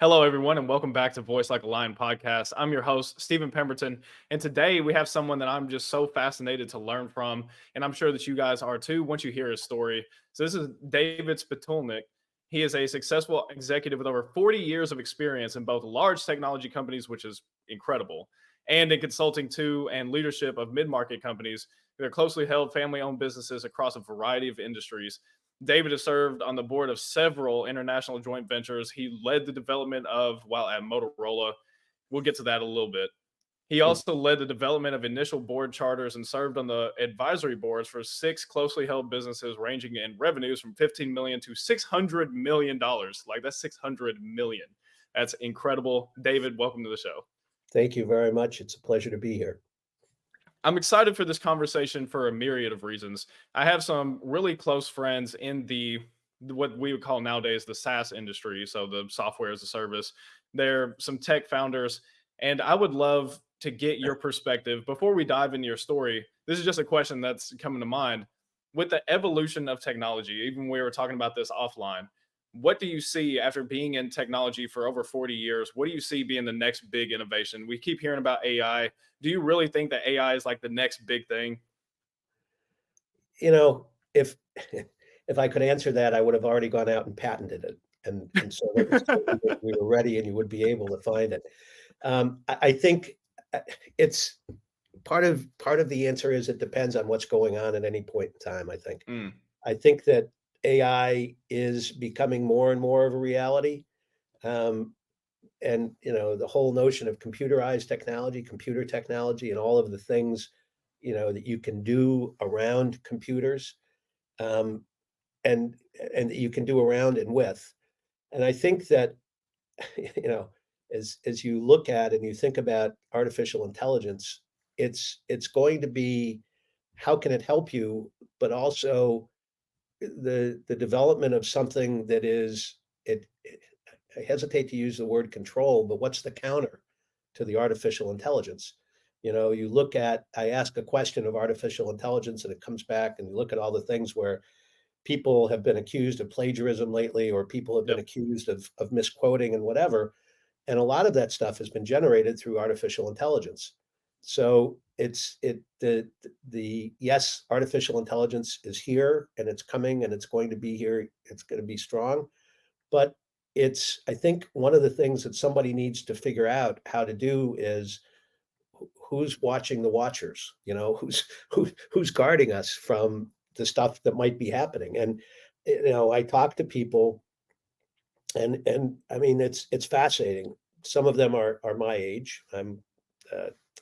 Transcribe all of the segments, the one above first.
Hello, everyone, and welcome back to Voice Like a Lion podcast. I'm your host, Stephen Pemberton, and today we have someone that I'm just so fascinated to learn from, and I'm sure that you guys are too once you hear his story. So, this is David Spitulnik. He is a successful executive with over 40 years of experience in both large technology companies, which is incredible, and in consulting to and leadership of mid market companies. They're closely held family owned businesses across a variety of industries. David has served on the board of several international joint ventures. He led the development of, while at Motorola, we'll get to that a little bit. He Mm. also led the development of initial board charters and served on the advisory boards for six closely held businesses ranging in revenues from 15 million to $600 million. Like that's 600 million. That's incredible. David, welcome to the show. Thank you very much. It's a pleasure to be here. I'm excited for this conversation for a myriad of reasons. I have some really close friends in the what we would call nowadays the SaaS industry, so the software as a service. They're some tech founders, and I would love to get your perspective before we dive into your story. This is just a question that's coming to mind. With the evolution of technology, even we were talking about this offline, what do you see after being in technology for over 40 years? What do you see being the next big innovation? We keep hearing about AI. Do you really think that AI is like the next big thing? You know, if if I could answer that, I would have already gone out and patented it, and so that we were ready, and you would be able to find it. I think it's part of the answer is it depends on what's going on at any point in time. Mm, I think that AI is becoming more and more of a reality. Um, and the whole notion of computerized technology, computer technology, and all of the things that you can do around computers, um, and and that you can do around and with. And I think that you know as you look at and you think about artificial intelligence, it's going to be how can it help you, but also the development of something that is it. I hesitate to use the word control, but what's the counter to the artificial intelligence? You look at, I ask a question of artificial intelligence and it comes back, and you look at all the things where people have been accused of plagiarism lately, or people have been yep. accused of misquoting and whatever. And a lot of that stuff has been generated through artificial intelligence. So the yes, artificial intelligence is here and it's coming and it's going to be here. It's going to be strong, but I think one of the things that somebody needs to figure out how to do is who's watching the watchers, who's guarding us from the stuff that might be happening. And I talk to people, and I mean it's fascinating. Some of them are my age. I'm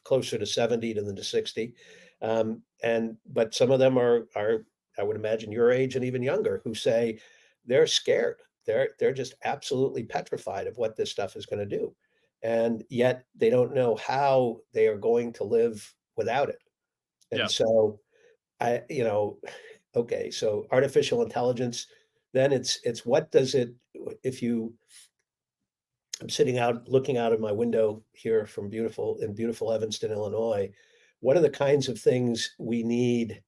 closer to 70 than to 60. And but some of them are I would imagine your age and even younger, who say they're scared. They're just absolutely petrified of what this stuff is going to do. And yet they don't know how they are going to live without it. And Yeah. so okay, so artificial intelligence, then it's what does it if you I'm sitting out looking out of my window here from beautiful Evanston, Illinois. What are the kinds of things we need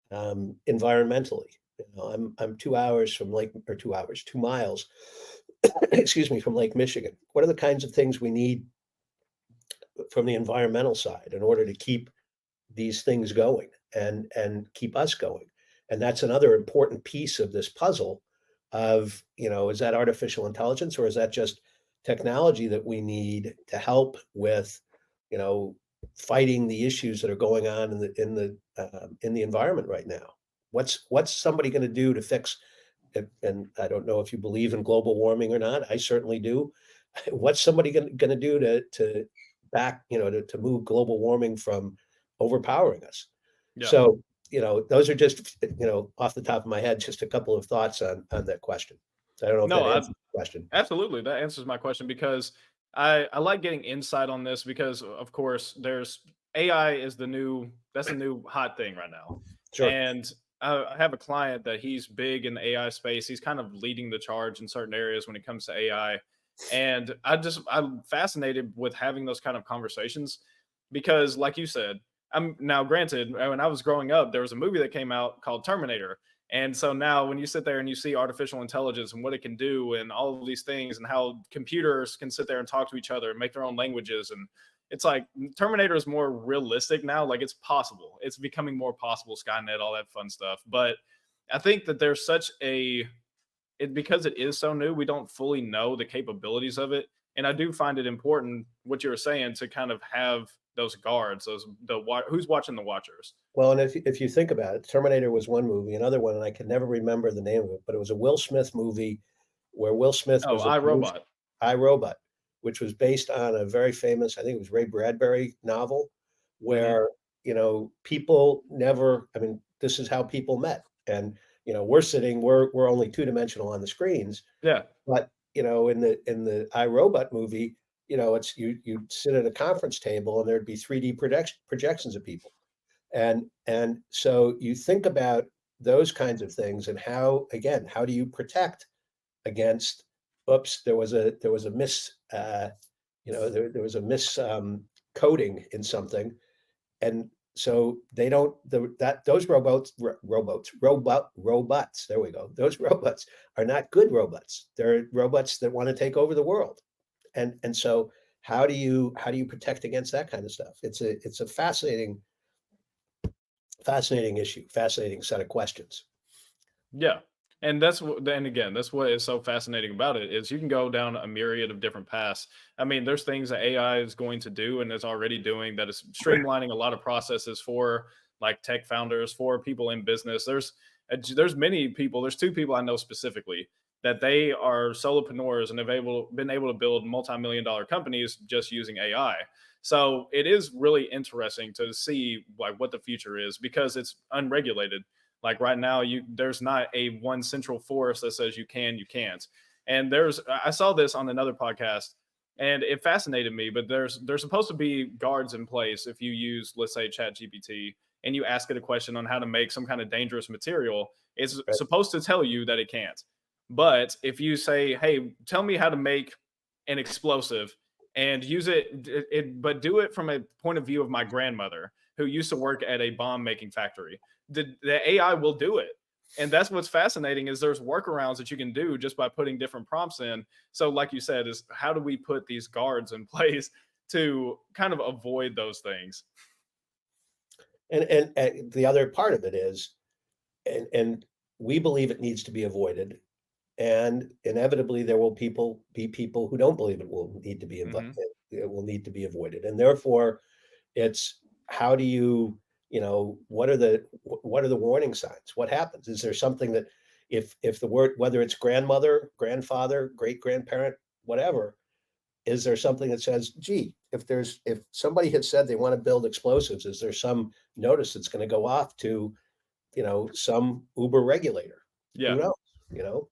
environmentally? I'm 2 hours from Lake, or 2 hours, 2 miles, excuse me, from Lake Michigan. What are the kinds of things we need from the environmental side in order to keep these things going and keep us going? And that's another important piece of this puzzle of, is that artificial intelligence, or is that just technology that we need to help with, you know, fighting the issues that are going on in the environment right now? What's somebody going to do to fix it? And I don't know if you believe in global warming or not. I certainly do. What's somebody going to do to back, to move global warming from overpowering us? Yeah. So, those are just, off the top of my head, just a couple of thoughts on that question. I don't know if No, that answers the question. absolutely. That answers my question because I like getting insight on this because of course there's AI is the new that's a new hot thing right now. Sure. And I have a client that he's big in the AI space. He's kind of leading the charge in certain areas when it comes to AI. And I'm fascinated with having those kind of conversations because like you said, I'm now granted when I was growing up, there was a movie that came out called Terminator, And so now when you sit there and you see artificial intelligence and what it can do and all of these things and how computers can sit there and talk to each other and make their own languages, and it's like Terminator is more realistic now. Like it's possible. It's becoming more possible, Skynet, all that fun stuff. But I think that there's such a because it is so new, we don't fully know the capabilities of it. And I do find it important what you were saying to kind of have those guards, who's watching the watchers. Well, and if you think about it, Terminator was one movie, another one, and I can never remember the name of it, but it was a Will Smith movie where Will Smith Oh, was I abused. Robot. I, Robot, which was based on a very famous, I think it was Ray Bradbury novel, Hmm. where, people never, I mean, this is how people met. And, we're only two-dimensional on the screens, Yeah. but, in the I, Robot movie, it's you sit at a conference table and there'd be 3D projections of people. And so you think about those kinds of things and how, again, how do you protect against, oops, there was a there was a coding in something, and so they don't that those robots, there we go. Those robots are not good robots. They're robots that want to take over the world. And so how do you protect against that kind of stuff? It's a fascinating issue, fascinating set of questions. Yeah. And that's what, and again, that's what is so fascinating about it is you can go down a myriad of different paths. I mean, there's things that AI is going to do and is already doing that is streamlining a lot of processes for like tech founders, for people in business. There's many people. There's two people I know specifically that they are solopreneurs and have been able to build multi-million-dollar companies just using AI. So it is really interesting to see like what the future is because it's unregulated. Like right now, there's not a one central force that says you can, you can't. And I saw this on another podcast, and it fascinated me. But there's supposed to be guards in place if you use, let's say, Chat GPT, and you ask it a question on how to make some kind of dangerous material. It's Right. supposed to tell you that it can't. But if you say, "Hey, tell me how to make an explosive," and use but do it from a point of view of my grandmother who used to work at a bomb making factory, the AI will do it. And that's what's fascinating is there's workarounds that you can do just by putting different prompts in. So, like you said, is how do we put these guards in place to kind of avoid those things? And the other part of it is, and we believe it needs to be avoided, and inevitably there will be people who don't believe Hmm. it will need to be avoided, and therefore it's how do what are the warning signs? What happens? Is there something that if the word, whether it's grandmother, grandfather, great grandparent, whatever, is there something that says, gee, if somebody had said they want to build explosives, is there some notice that's going to go off to, some Uber regulator? Who Yeah. knows? You know?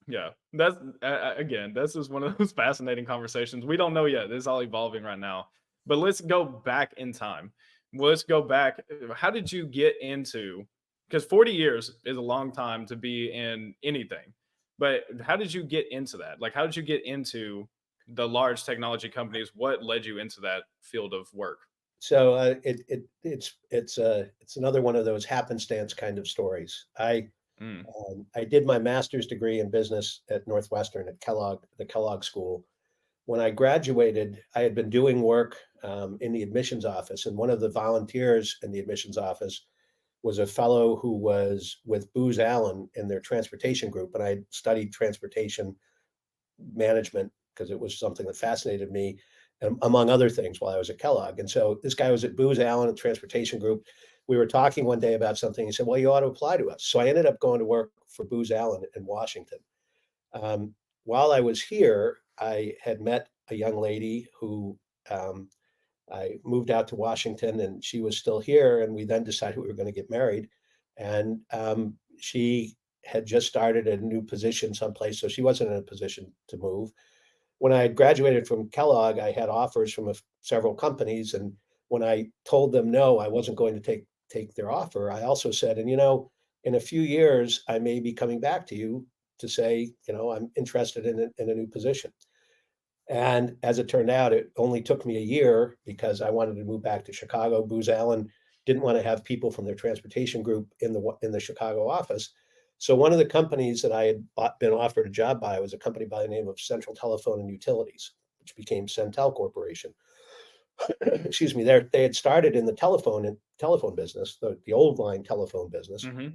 Yeah, that's again, this is one of those fascinating conversations. We don't know yet. This is all evolving right now. But let's go back in time. Let's go back. How did you get into? Because 40 years is a long time to be in anything. But how did you get into that? Like, how did you get into the large technology companies? What led you into that field of work? So it's another one of those happenstance kind of stories. Mm, I did my master's degree in business at Northwestern at the Kellogg School. When I graduated, I had been doing work in the admissions office, and one of the volunteers in the admissions office was a fellow who was with Booz Allen in their transportation group, and I studied transportation management because it was something that fascinated me, among other things, while I was at Kellogg. And so this guy was at Booz Allen, a transportation group. We were talking one day about something. He said, "Well, you ought to apply to us." So I ended up going to work for Booz Allen in Washington. Um, while I was here, I had met a young lady who I moved out to Washington, and she was still here. And we then decided we were going to get married. And she had just started a new position someplace, so she wasn't in a position to move. When I had graduated from Kellogg, I had offers from several companies, and when I told them no, I wasn't going to take their offer, I also said, and in a few years, I may be coming back to you to say, I'm interested in a new position. And as it turned out, it only took me a year because I wanted to move back to Chicago. Booz Allen didn't want to have people from their transportation group in the Chicago office. So one of the companies that I had been offered a job by was a company by the name of Central Telephone and Utilities, which became Centel Corporation. Excuse me. They had started in the telephone business, the old line telephone business Hmm.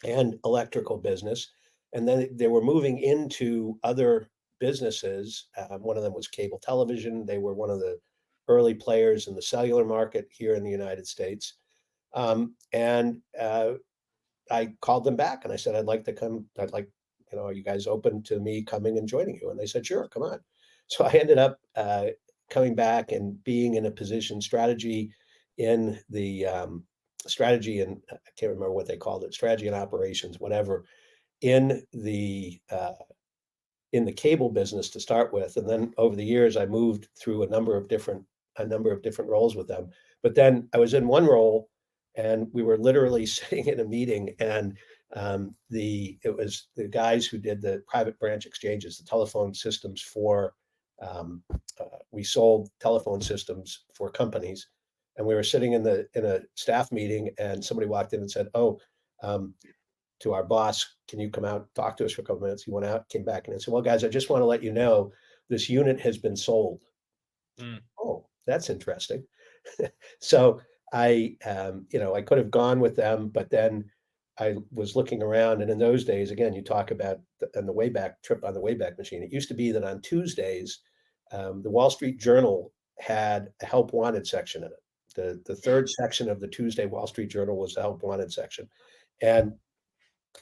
and electrical business, and then they were moving into other businesses. One of them was cable television. They were one of the early players in the cellular market here in the United States. And I called them back and I said, I'd like to come. I'd like, are you guys open to me coming and joining you? And they said, sure, come on. So I ended up coming back and being in a position strategy in the strategy and I can't remember what they called it, strategy and operations, whatever, in the cable business to start with, and then over the years I moved through a number of different roles with them. But then I was in one role, and we were literally sitting in a meeting, and it was the guys who did the private branch exchanges, the telephone systems for. We sold telephone systems for companies, and we were sitting in a staff meeting, and somebody walked in and said, "Oh." To our boss, can you come out, talk to us for a couple minutes? He went out, came back, and I said, well, guys, I just want to let you know this unit has been sold. Mm. Oh, that's interesting. So I could have gone with them, but then I was looking around, and in those days, again, you talk about on the Wayback Trip on the Wayback Machine. It used to be that on Tuesdays, the Wall Street Journal had a help wanted section in it. The third section of the Tuesday Wall Street Journal was the help wanted section, and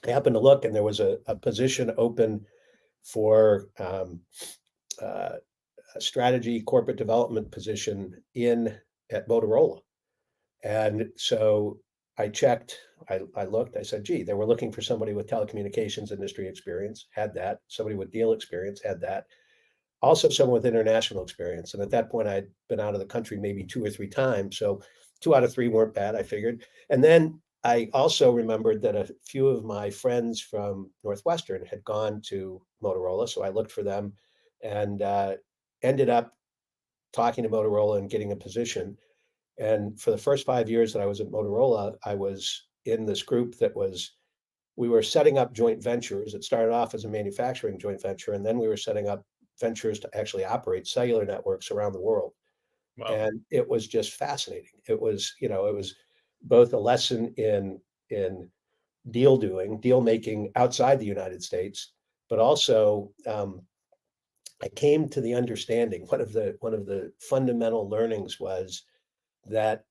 I happened to look, and there was a position open for uh, a strategy corporate development position in at Motorola. And so I checked, I looked, I said, gee, they were looking for somebody with telecommunications industry experience, had that, somebody with deal experience, had that, also someone with international experience. And at that point, I'd been out of the country maybe two or three times. So two out of three weren't bad, I figured. And then I also remembered that a few of my friends from Northwestern had gone to Motorola. So I looked for them and ended up talking to Motorola and getting a position. And for the first 5 years that I was at Motorola, I was in this group we were setting up joint ventures. It started off as a manufacturing joint venture, and then we were setting up ventures to actually operate cellular networks around the world. Wow. And it was just fascinating. It was both a lesson in deal making outside the United States, but also I came to the understanding. One of the fundamental learnings was that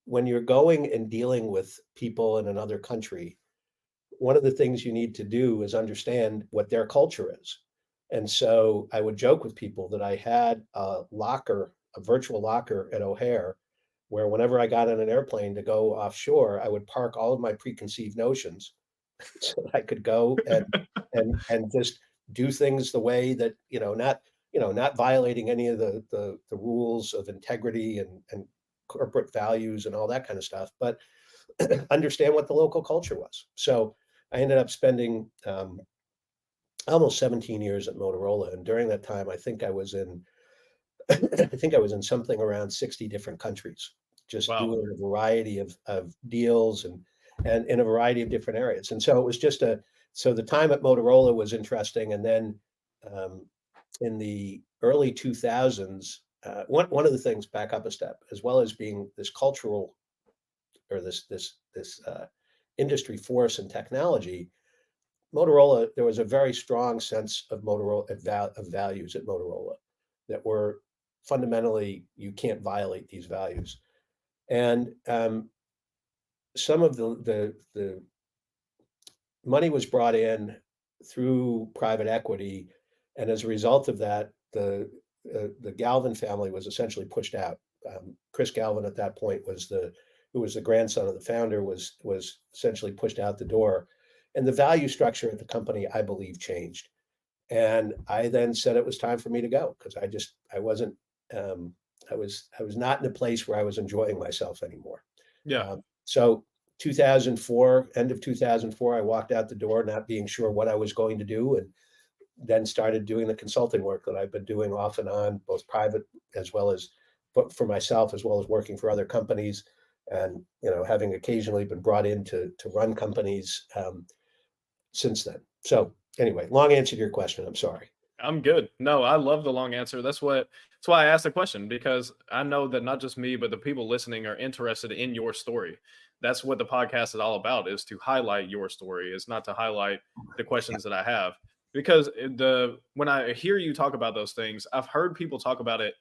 when you're going and dealing with people in another country, one of the things you need to do is understand what their culture is. And so I would joke with people that I had a virtual locker at O'Hare, where whenever I got on an airplane to go offshore, I would park all of my preconceived notions so that I could go and just do things the way that, not violating any of the rules of integrity and corporate values and all that kind of stuff, but understand what the local culture was. So I ended up spending almost 17 years at Motorola, and during that time, I think I was in I think I was in something around 60 different countries, just Wow. doing a variety of deals and in a variety of different areas. And so it was just so the time at Motorola was interesting. And then um, in the early 2000s, one of the things, back up a step, as well as being this cultural or this industry force and technology, Motorola, there was a very strong sense of of values at Motorola that were fundamentally, you can't violate these values. And some of the money was brought in through private equity, and as a result of that, the Galvin family was essentially pushed out. Chris Galvin at that point who was the grandson of the founder, was essentially pushed out the door, and the value structure at the company, I believe, changed. And I then said it was time for me to go because I wasn't I was not in a place where I was enjoying myself anymore. Yeah. So 2004, end of 2004, I walked out the door not being sure what I was going to do, and then started doing the consulting work that I've been doing off and on, both private as well as but for myself, as well as working for other companies. and having occasionally been brought in to run companies since then. So anyway, long answer to your question. I'm sorry. I'm good. No, I love the long answer. That's why I asked the question, because I know that not just me, but the people listening are interested in your story. That's what the podcast is all about, is to highlight your story. It's not to highlight the questions that I have. Because the when I hear you talk about those things, I've heard people talk about it.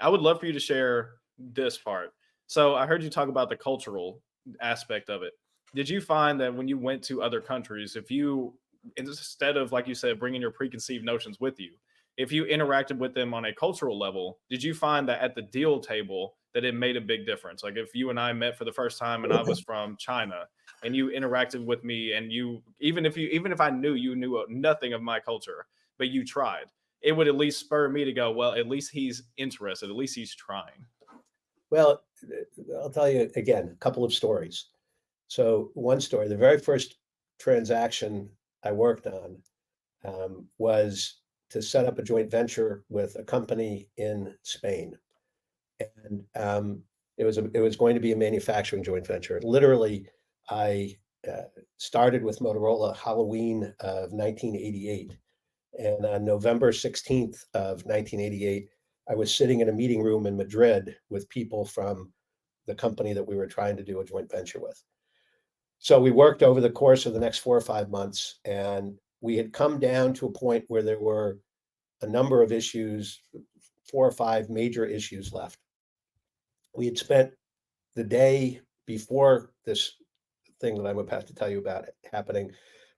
I would love for you to share this part. So I heard you talk about the cultural aspect of it. Did you find that when you went to other countries, if you, instead of, like you said, bringing your preconceived notions with you, if you interacted with them on a cultural level, did you find that at the deal table that it made a big difference? Like if you and I met for the first time and I was from China and you interacted with me, and you, even if I knew you knew nothing of my culture, but you tried, it would at least spur me to go, well, at least he's interested, at least he's trying. Well, I'll tell you again, a couple of stories. So one story, the very first transaction I worked on was to set up a joint venture with a company in Spain, and it was going to be a manufacturing joint venture. Literally, I started with Motorola Halloween of 1988, and on November 16th of 1988, I was sitting in a meeting room in Madrid with people from the company that we were trying to do a joint venture with. So we worked over the course of the next 4 or 5 months, and we had come down to a point where there were a number of issues, 4 or 5 major issues left. We had spent the day before this thing that I'm about to tell you about happening,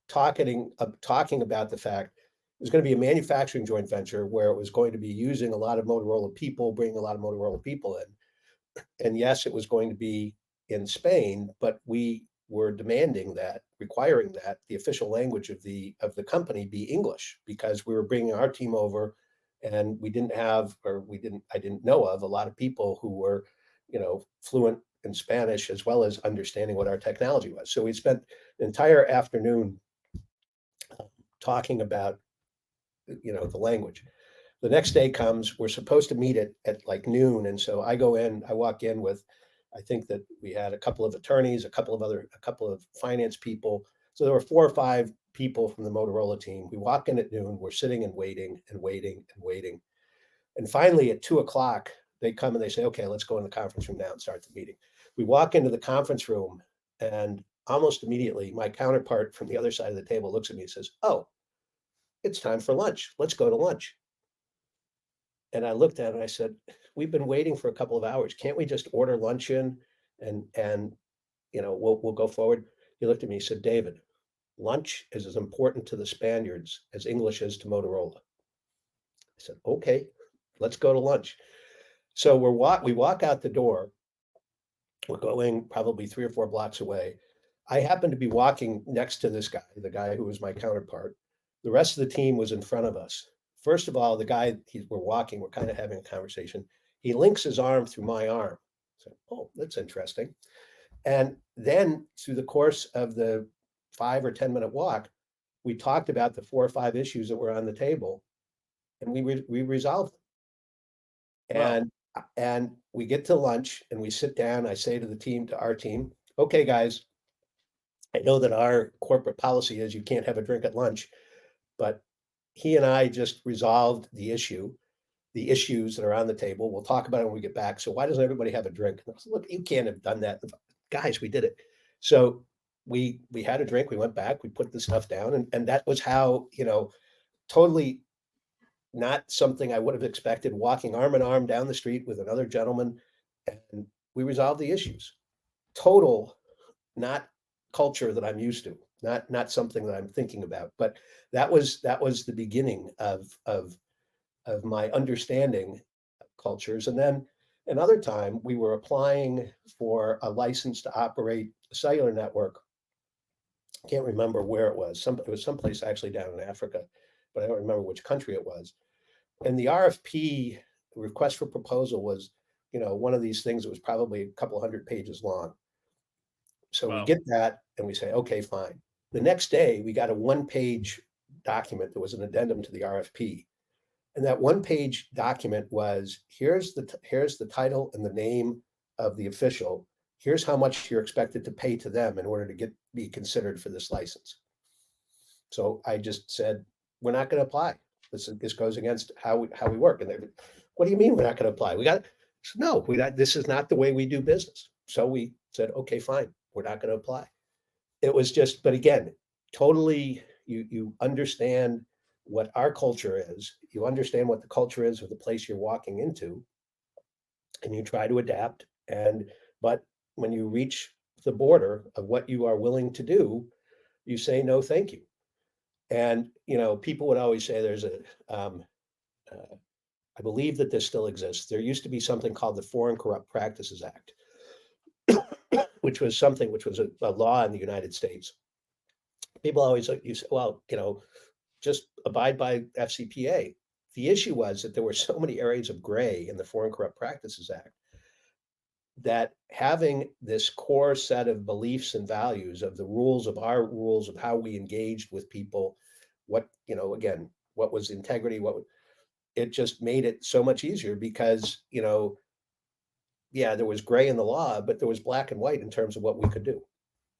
talking about the fact it was going to be a manufacturing joint venture where it was going to be using a lot of Motorola people, bringing a lot of Motorola people in. And yes, it was going to be in Spain, but we were demanding that, requiring that the official language of the company be English, because we were bringing our team over, and we didn't have, or we didn't, I didn't know of a lot of people who were, fluent in Spanish as well as understanding what our technology was. So we spent the entire afternoon talking about, the language. The next day comes, we're supposed to meet at like noon. And so I walk in with, I think that we had a couple of attorneys, a couple of finance people. So there were 4 or 5 people from the Motorola team. We walk in at noon, we're sitting and waiting and waiting and waiting. And finally at 2 o'clock, they come and they say, okay, let's go in the conference room now and start the meeting. We walk into the conference room, and almost immediately my counterpart from the other side of the table looks at me and says, oh, it's time for lunch. Let's go to lunch. And I looked at it and I said, we've been waiting for a couple of hours. Can't we just order lunch in, and we'll go forward? He looked at me and said, David, lunch is as important to the Spaniards as English is to Motorola. I said, okay, let's go to lunch. So we walk out the door. We're going probably 3 or 4 blocks away. I happened to be walking next to this guy, the guy who was my counterpart. The rest of the team was in front of us. First of all, the guy we're walking, we're kind of having a conversation. He links his arm through my arm. So, oh, that's interesting. And then through the course of the 5 or 10 minute walk, we talked about the 4 or 5 issues that were on the table, and we resolved them. Well, And we get to lunch and we sit down. I say to our team, okay, guys, I know that our corporate policy is you can't have a drink at lunch, but he and I just resolved the issues that are on the table. We'll talk about it when we get back. So why doesn't everybody have a drink? And I said, look, you can't have done that. Guys, we did it. So we had a drink, we went back, we put the stuff down, and that was how, totally not something I would have expected, walking arm in arm down the street with another gentleman, and we resolved the issues. Total, not culture that I'm used to, not something that I'm thinking about. But that was the beginning of my understanding of cultures. And then another time we were applying for a license to operate a cellular network. I can't remember where it was. It was someplace actually down in Africa, but I don't remember which country it was. And the RFP, request for proposal, was, one of these things that was probably a couple 100 pages long. So we well, get that and we say, okay, fine. The next day, we got a 1 page document that was an addendum to the RFP. And that 1 page document was, here's the title and the name of the official. Here's how much you're expected to pay to them in order to be considered for this license. So I just said, we're not going to apply. This goes against how we work. And they, what do you mean we're not going to apply? No, this is not the way we do business. So we said, okay, fine, we're not going to apply. It was just, but again, totally, you understand what our culture is. You understand what the culture is of the place you're walking into, and you try to adapt. But when you reach the border of what you are willing to do, you say no, thank you. And people would always say um, uh, I believe that this still exists. There used to be something called the Foreign Corrupt Practices Act, which was a law in the United States. People always you say, well, just abide by FCPA. The issue was that there were so many areas of gray in the Foreign Corrupt Practices Act that having this core set of beliefs and values of our rules of how we engaged with people, again, what was integrity, it just made it so much easier because, yeah, there was gray in the law, but there was black and white in terms of what we could do.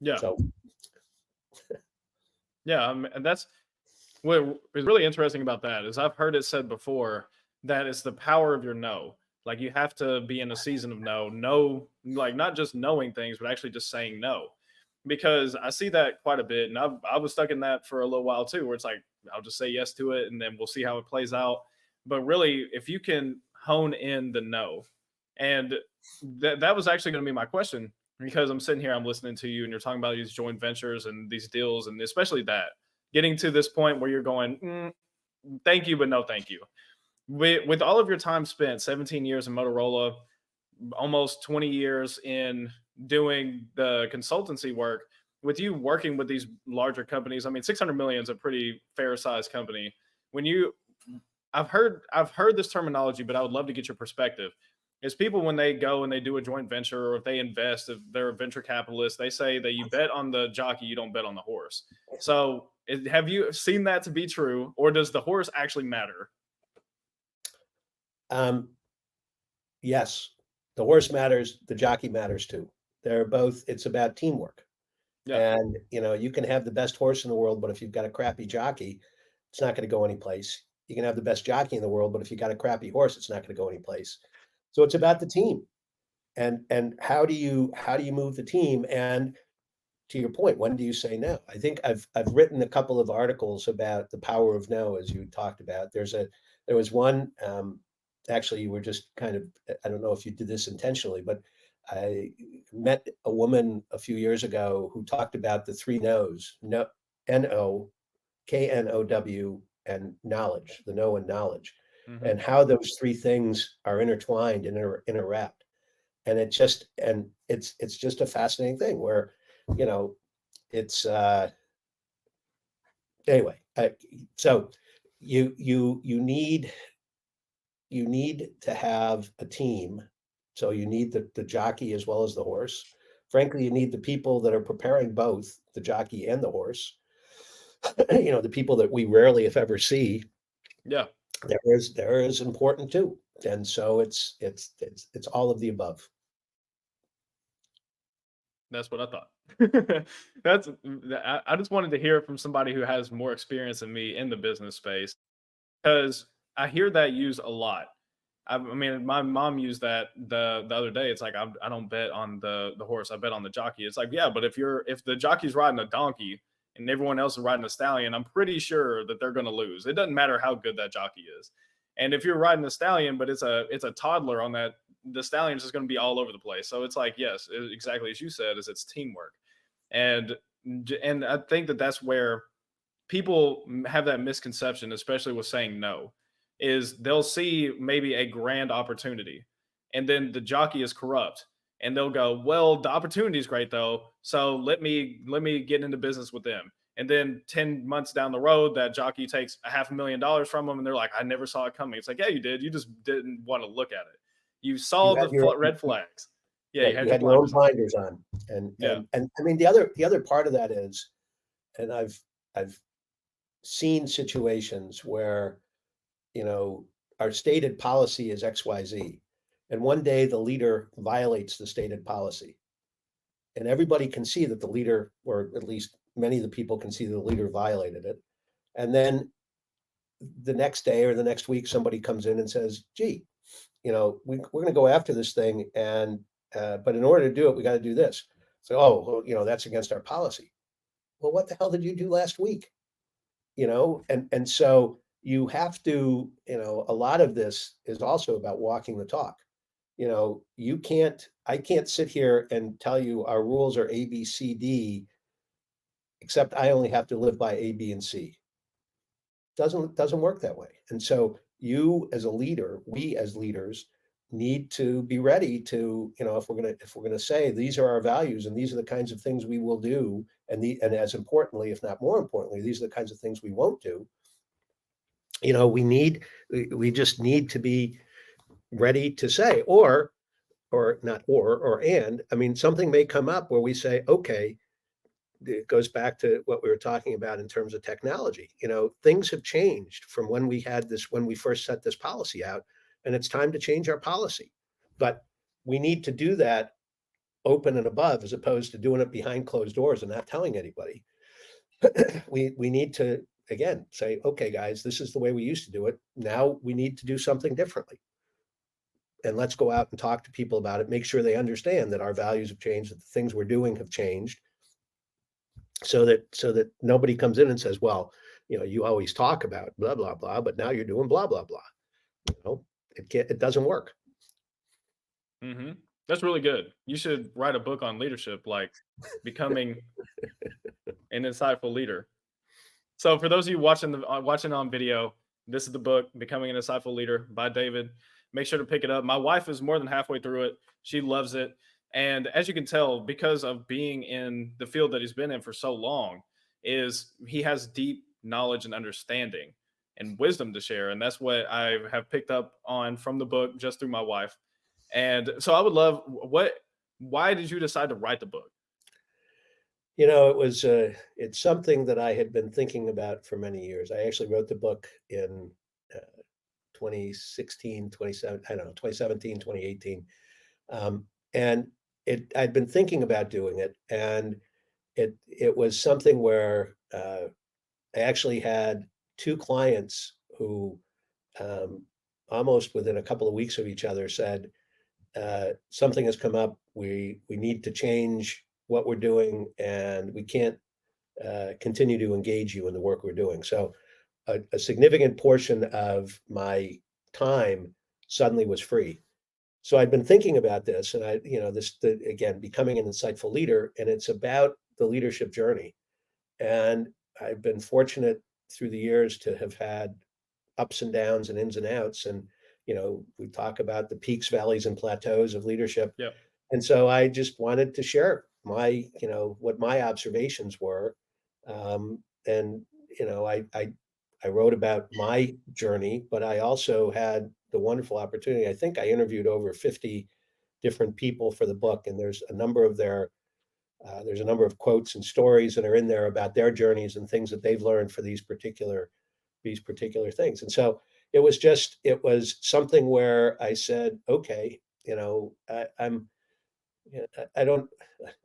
Yeah. So, Yeah. And that's what is really interesting about that is I've heard it said before that it's the power of your no. Like you have to be in a season of no, like not just knowing things, but actually just saying no. Because I see that quite a bit. And I was stuck in that for a little while too, where it's like, I'll just say yes to it and then we'll see how it plays out. But really, if you can hone in the no, and that was actually going to be my question because I'm sitting here, I'm listening to you, and you're talking about these joint ventures and these deals, and especially that getting to this point where you're going, thank you, but no, thank you. With all of your time spent, 17 years in Motorola, almost 20 years in doing the consultancy work, with you working with these larger companies, I mean, 600 million is a pretty fair sized company. When you, I've heard this terminology, but I would love to get your perspective. Is people when they go and they do a joint venture or if they invest, if they're a venture capitalist, they say that you bet on the jockey, you don't bet on the horse. So, have you seen that to be true, or does the horse actually matter? um, yes, the horse matters, the jockey matters too. It's about teamwork. Yeah, And, you can have the best horse in the world, but if you've got a crappy jockey, it's not going to go anyplace. You can have the best jockey in the world, but if you got a crappy horse, it's not going to go anyplace. So it's about the team. And how do you move the team? And to your point, when do you say no? I think I've written a couple of articles about the power of no, as you talked about. There was one, actually, you were just kind of, I don't know if you did this intentionally, but I met a woman a few years ago who talked about the three no's: no, N-O, K-N-O-W, and knowledge, the no and knowledge, hmm and how those three things are intertwined and interact. And it's just a fascinating thing where, you know, it's anyway. So you need to have a team. So you need the jockey as well as the horse. Frankly, you need the people that are preparing both the jockey and the horse. The people that we rarely, if ever, see. yeah, There is important too. And so it's all of the above. that's what I thought. I just wanted to hear it from somebody who has more experience than me in the business space because I hear that used a lot. I mean, my mom used that the other day. It's like I don't bet on the horse. I bet on the jockey. It's like yeah, but if the jockey's riding a donkey and everyone else is riding a stallion, I'm pretty sure that they're going to lose. It doesn't matter how good that jockey is. And if you're riding a stallion, but it's a toddler on that, the stallion's just going to be all over the place. So it's like yes, exactly as you said, is it's teamwork, and and I think that that's where people have that misconception, especially with saying no, is they'll see maybe a grand opportunity and then the jockey is corrupt and they'll go, well, the opportunity is great though. So let me get into business with them. And then 10 months down the road, that jockey takes a $500,000 from them and they're like, I never saw it coming. It's like, yeah, you did. You just didn't want to look at it. You You saw the had your red flags. Yeah, you Right, had you your had your own blinders on. blinders on. And Yeah. and and I mean the other part of that is, and I've seen situations where, you know, our stated policy is XYZ. And one day the leader violates the stated policy. and everybody can see that the leader, or at least many of the people can see that the leader violated it. And then the next day or the next week, somebody comes in and says, gee, we're going to go after this thing. And, but in order to do it, we got to do this. So, oh, well, that's against our policy. Well, what the hell did you do last week? And so you have to, a lot of this is also about walking the talk. I can't sit here and tell you our rules are A, B, C, D, except I only have to live by A, B, and C. Doesn't work that way. And so you as a leader, we as leaders need to be ready to, if we're gonna say these are our values and these are the kinds of things we will do, and as importantly, if not more importantly, these are the kinds of things we won't do. We just need to be ready to say, or not, or and, I mean, something may come up where we say, okay, it goes back to what we were talking about in terms of technology. Things have changed from when we first set this policy out, and it's time to change our policy. But we need to do that open and above, as opposed to doing it behind closed doors and not telling anybody. We need to, again, say, okay, guys, this is the way we used to do it. Now we need to do something differently. And let's go out and talk to people about it, make sure they understand that our values have changed, that the things we're doing have changed, so that nobody comes in and says, well, you always talk about blah blah blah, but now you're doing blah blah blah. It doesn't work. Mm-hmm. That's really good. You should write a book on leadership, like becoming an insightful leader. So for those of you watching on video, this is the book, Becoming an Insightful Leader by David. Make sure to pick it up. My wife is more than halfway through it. She loves it. And as you can tell, because of being in the field that he's been in for so long, is he has deep knowledge and understanding and wisdom to share. And that's what I have picked up on from the book just through my wife. And so I would love why did you decide to write the book? It's something that I had been thinking about for many years. I actually wrote the book in 2016, 27, I don't know, 2017, 2018. And I'd been thinking about doing it. And it was something where I actually had two clients who, almost within a couple of weeks of each other, said, something has come up. We need to change what we're doing, and we can't continue to engage you in the work we're doing. So a significant portion of my time suddenly was free. So I'd been thinking about this, and again, becoming an insightful leader, and it's about the leadership journey. And I've been fortunate through the years to have had ups and downs and ins and outs. And, we talk about the peaks, valleys, and plateaus of leadership. Yep. And so I just wanted to share what my observations were. And, I wrote about my journey, but I also had the wonderful opportunity. I think I interviewed over 50 different people for the book, and there's a number of quotes and stories that are in there about their journeys and things that they've learned for these particular things. And so it was something where I said, okay, I'm I don't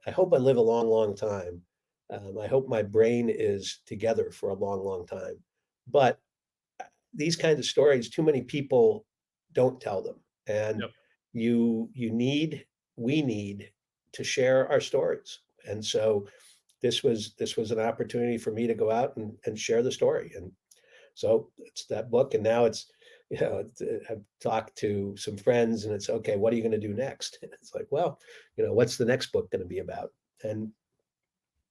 I hope I live a long, long time. I hope my brain is together for a long, long time. But these kinds of stories, too many people don't tell them. And Yep. we need to share our stories. And so this was an opportunity for me to go out and share the story. And so it's that book. And now I've talked to some friends, and it's okay, what are you going to do next? It's like, well, what's the next book going to be about? And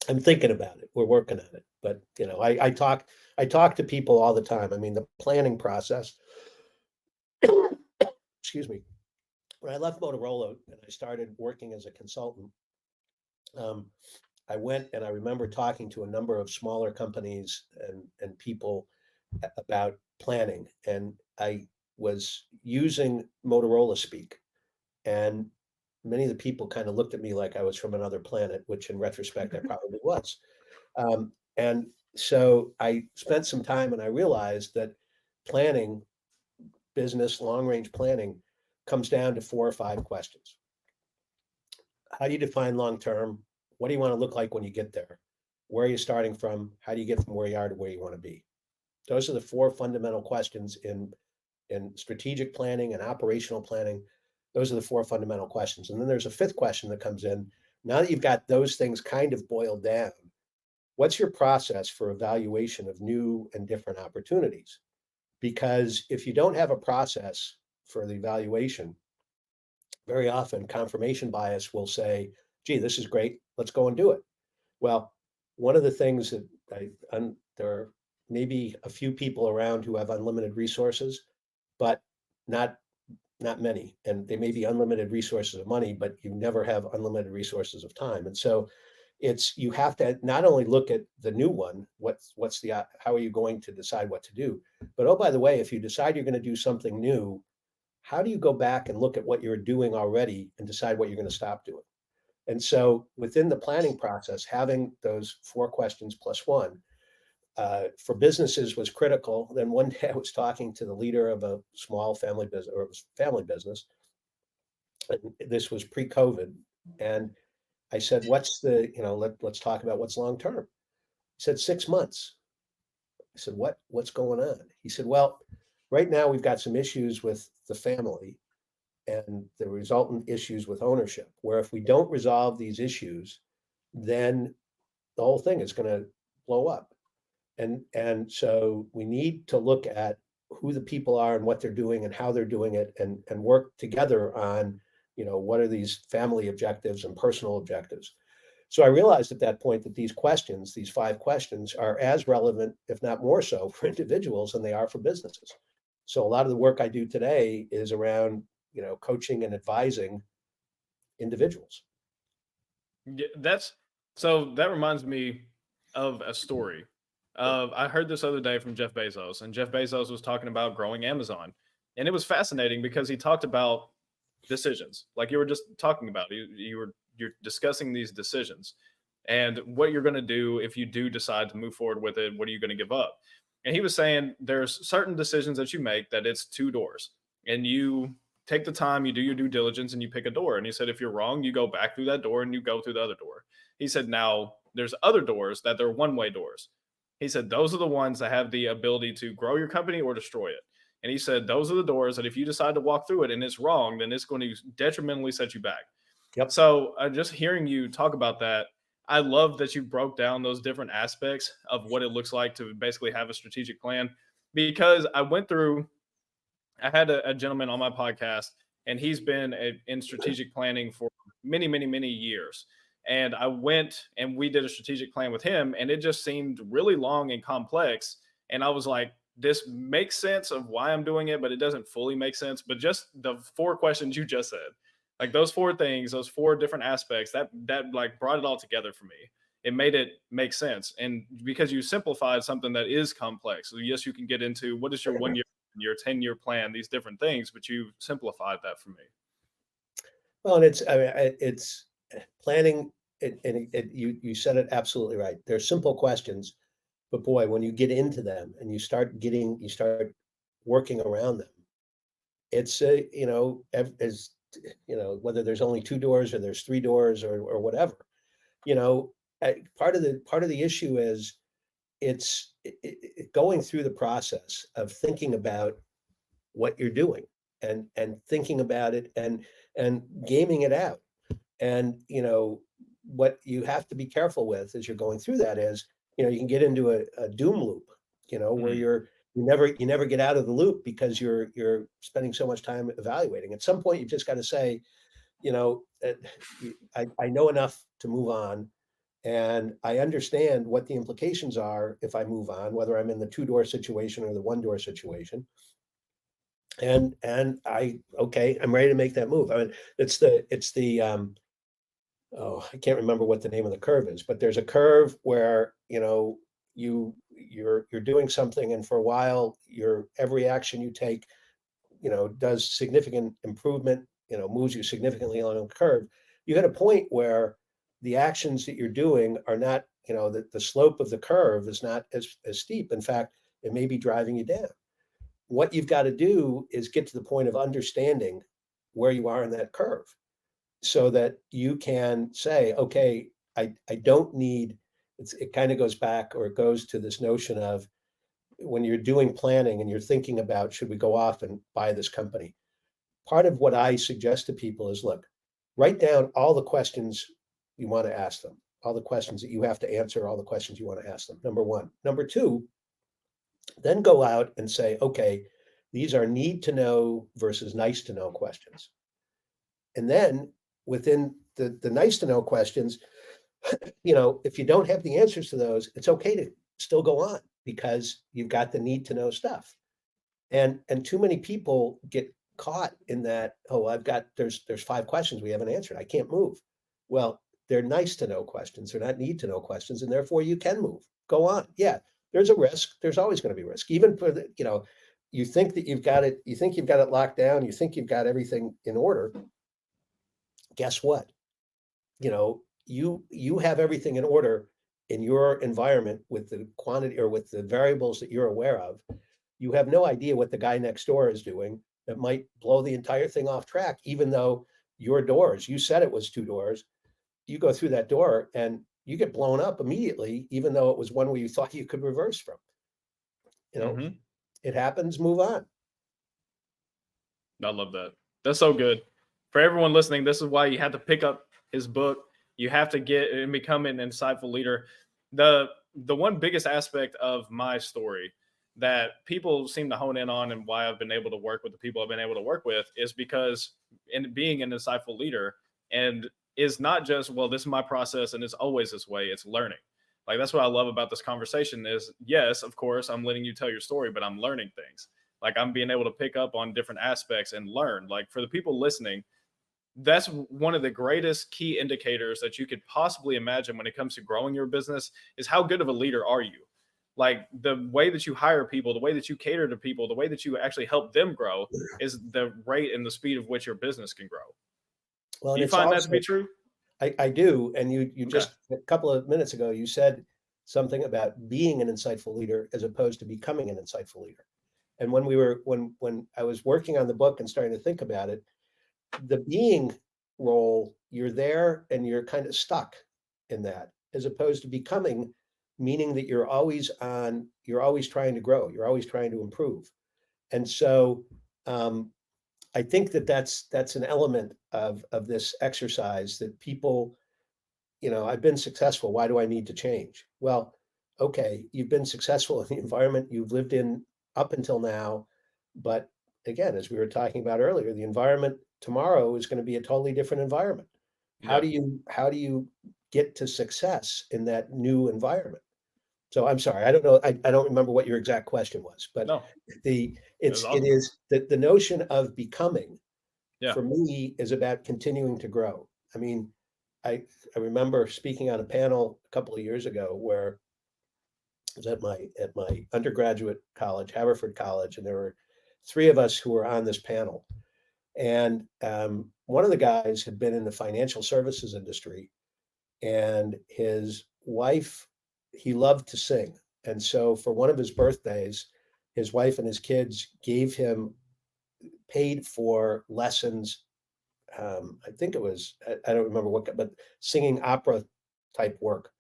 I'm thinking about it. We're working on it. But I talk to people all the time. I mean, the planning process, excuse me, when I left Motorola and I started working as a consultant, um, I went and I remember talking to a number of smaller companies and people about planning. And I was using Motorola speak. And many of the people kind of looked at me like I was from another planet, which in retrospect I probably was. And so I spent some time and I realized that planning, business, long range planning, comes down to 4 or 5 questions. how do you define long term? What do you want to look like when you get there? Where are you starting from? How do you get from where you are to where you want to be? Those are the four fundamental questions in strategic planning and operational planning. Those are the four fundamental questions. And then there's a fifth question that comes in. Now that you've got those things kind of boiled down, what's your process for evaluation of new and different opportunities? Because if you don't have a process for the evaluation, very often confirmation bias will say, gee, this is great, let's go and do it. Well, one of the things that there are maybe a few people around who have unlimited resources, but not not many. And they may be unlimited resources of money, but you never have unlimited resources of time. And so it's you have to not only look at the new one, what's the how are you going to decide what to do, but oh, by the way, if you decide you're going to do something new, how do you go back and look at what you're doing already and decide what you're going to stop doing? And so within the planning process, having those four questions plus one for businesses was critical. Then one day I was talking to the leader of a small family business, or it was family business. And this was pre-COVID. And I said, what's the, let's talk about what's long term. He said, 6 months. I said, what's going on? He said, well, right now we've got some issues with the family and the resultant issues with ownership, where if we don't resolve these issues, then the whole thing is going to blow up. And so we need to look at who the people are and what they're doing and how they're doing it, and work together on, what are these family objectives and personal objectives. So I realized at that point that these questions, these five questions, are as relevant, if not more so, for individuals than they are for businesses. So a lot of the work I do today is around, coaching and advising individuals. Yeah, that reminds me of a story. I heard this other day from Jeff Bezos, and Jeff Bezos was talking about growing Amazon, and it was fascinating because he talked about decisions, like you were just talking about. You're discussing these decisions and what you're going to do if you do decide to move forward with it. What are you going to give up? And he was saying there's certain decisions that you make that it's two doors, and you take the time, you do your due diligence, and you pick a door. And he said if you're wrong, you go back through that door and you go through the other door. He said now there's other doors that they're one-way doors. He said those are the ones that have the ability to grow your company or destroy it. And he said those are the doors that if you decide to walk through it and it's wrong, then it's going to detrimentally set you back. Yep. So just hearing you talk about that, I love that you broke down those different aspects of what it looks like to basically have a strategic plan. Because I had a gentleman on my podcast, and he's been in strategic planning for many, many, many years. And I went and we did a strategic plan with him, and it just seemed really long and complex. And I was like, this makes sense of why I'm doing it, but it doesn't fully make sense. But just the four questions you just said, like those four things, those four different aspects, that like brought it all together for me. It made it make sense. And because you simplified something that is complex. So yes, you can get into what is your 1 year, your 10-year plan, these different things, but you simplified that for me. Well, and it's planning, you said it absolutely right. They're simple questions, but boy, when you get into them and you start working around them, it's as whether there's only two doors or there's three doors or whatever. You know, part of the issue is going through the process of thinking about what you're doing and thinking about it and gaming it out. And what you have to be careful with as you're going through that is, you can get into a doom loop, where Mhm. you never get out of the loop because you're spending so much time evaluating. At some point, you've just got to say, I know enough to move on, and I understand what the implications are if I move on, whether I'm in the two-door situation or the one-door situation. And okay, I'm ready to make that move. I mean, it's the oh, I can't remember what the name of the curve is, but there's a curve where, you're doing something, and for a while, your every action you take, does significant improvement, moves you significantly along the curve. You hit a point where the actions that you're doing are not, the slope of the curve is not as steep. In fact, it may be driving you down. What you've got to do is get to the point of understanding where you are in that curve. so that you can say, okay, I don't need, it kind of goes back, or it goes to this notion of when you're doing planning and you're thinking about, should we go off and buy this company? Part of what I suggest to people is, look, write down all the questions you want to ask them, all the questions that you have to answer, all the questions you want to ask them. Number one. Number two, then go out and say, okay, these are need to know versus nice to know questions. And then within the nice to know questions, if you don't have the answers to those, it's okay to still go on because you've got the need to know stuff. And too many people get caught in that, oh, there's 5 questions we haven't answered. I can't move. Well, they're nice to know questions. They're not need to know questions, and therefore you can move. Go on. Yeah, there's a risk. There's always going to be risk. Even for you think that you've got it, you think you've got it locked down, you think you've got everything in order. Guess what? You have everything in order in your environment with the quantity or with the variables that you're aware of. You have no idea what the guy next door is doing that might blow the entire thing off track, even though your doors, you said it was 2 doors, you go through that door and you get blown up immediately, even though it was one where you thought you could reverse from. You know, Hmm. it happens, move on. I love that. That's so good. For everyone listening, this is why you have to pick up his book. You have to get and become an insightful leader. The one biggest aspect of my story that people seem to hone in on, and why I've been able to work with the people I've been able to work with, is because in being an insightful leader, and is not just, well, this is my process and it's always this way. It's learning. Like, that's what I love about this conversation is, yes, of course, I'm letting you tell your story, but I'm learning things. Like, I'm being able to pick up on different aspects and learn. Like, for the people listening, that's one of the greatest key indicators that you could possibly imagine when it comes to growing your business, is how good of a leader are you? Like, the way that you hire people, the way that you cater to people, the way that you actually help them grow is the rate and the speed of which your business can grow. Well, Do and you it's find that to be also, true? I do. And you Okay. just a couple of minutes ago, you said something about being an insightful leader as opposed to becoming an insightful leader. And when I was working on the book and starting to think about it, the being role, you're there and you're kind of stuck in that, as opposed to becoming, meaning that you're always trying to grow, you're always trying to improve. And so um, I think that that's an element of this exercise that people, I've been successful. Why do I need to change? Well, okay, you've been successful in the environment you've lived in up until now. But again, as we were talking about earlier, the environment tomorrow is going to be a totally different environment. How Yeah. do you get to success in that new environment? So I'm sorry, I don't know. I don't remember what your exact question was, but No, it was it awesome. is the notion of becoming, Yeah. for me, is about continuing to grow. I mean, I I remember speaking on a panel a couple of years ago where I was at my undergraduate college, Haverford College, and there were 3 of us who were on this panel. And one of the guys had been in the financial services industry, and his wife, he loved to sing. And so for one of his birthdays, his wife and his kids gave him paid for lessons. I think it was, I don't remember what, but singing opera type work.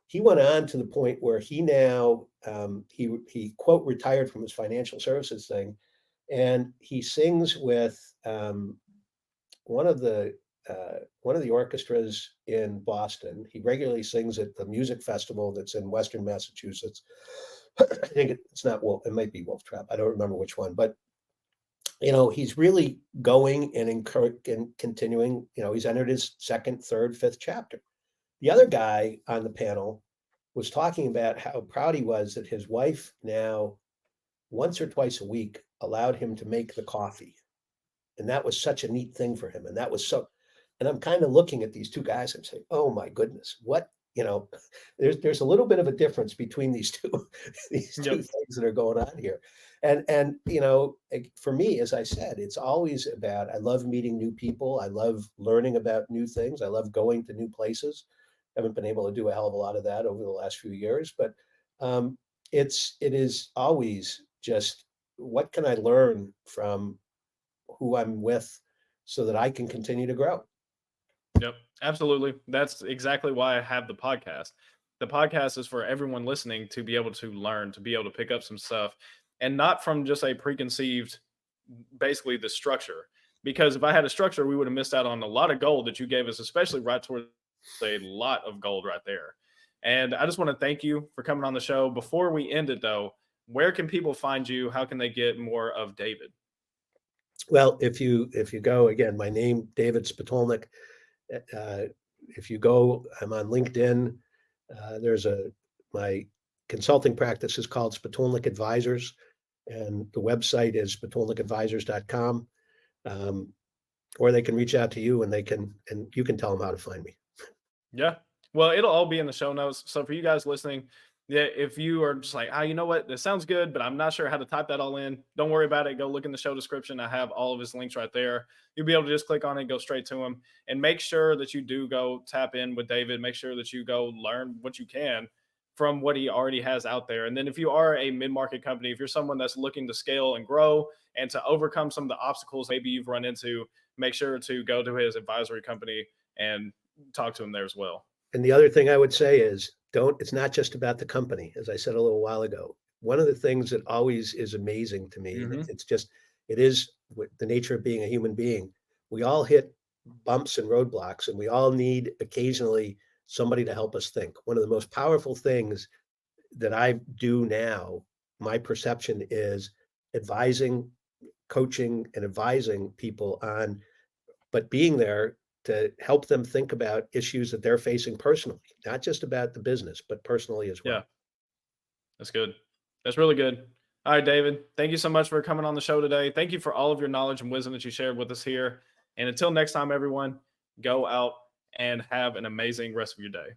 He went on to the point where he now, he quote retired from his financial services thing, and he sings with one of the one of the orchestras in Boston. He regularly sings at the music festival that's in Western Massachusetts. I think it's not Wolf. It might be Wolf Trap. I don't remember which one, but he's really going and continuing. He's entered his second, third, fifth chapter. The other guy on the panel was talking about how proud he was that his wife now, once or twice a week, allowed him to make the coffee. And that was such a neat thing for him. And that was so, and I'm kind of looking at these 2 guys and saying, oh my goodness, what, there's a little bit of a difference between these two, these two Yep. things that are going on here. And for me, as I said, it's always about, I love meeting new people. I love learning about new things. I love going to new places. Haven't been able to do a hell of a lot of that over the last few years, but um, it is always just, what can I learn from who I'm with so that I can continue to grow? Yep, absolutely. That's exactly why I have the podcast. The podcast is for everyone listening to be able to learn, to be able to pick up some stuff, and not from just a preconceived, basically the structure. Because if I had a structure, we would have missed out on a lot of gold that you gave us, especially right towards a lot of gold right there. And I just want to thank you for coming on the show. Before we end it, though, where can people find you? How can they get more of David? Well, if you go again, my name David Spitulnik. Uh, if you go, I'm on LinkedIn. There's a my consulting practice is called Spitulnik Advisors, and the website is spitulnikadvisors.com. Um, or they can reach out to you, and you can tell them how to find me. Yeah. Well, it'll all be in the show notes. So for you guys listening, yeah, if you are just like, ah, you know what, this sounds good, but I'm not sure how to type that all in, don't worry about it. Go look in the show description. I have all of his links right there. You'll be able to just click on it, go straight to him, and make sure that you do go tap in with David. Make sure that you go learn what you can from what he already has out there. And then if you are a mid-market company, if you're someone that's looking to scale and grow and to overcome some of the obstacles maybe you've run into, make sure to go to his advisory company and talk to him there as well. And the other thing I would say is don't, it's not just about the company, as I said a little while ago. One of the things that always is amazing to me, and Hmm. it is the nature of being a human being. We all hit bumps and roadblocks, and we all need occasionally somebody to help us think. One of the most powerful things that I do now, my perception is advising, coaching, and advising people on, but being there to help them think about issues that they're facing personally, not just about the business, but personally as Yeah, well. that's good. That's really good. All right, David. Thank you so much for coming on the show today. Thank you for all of your knowledge and wisdom that you shared with us here. And until next time, everyone, go out and have an amazing rest of your day.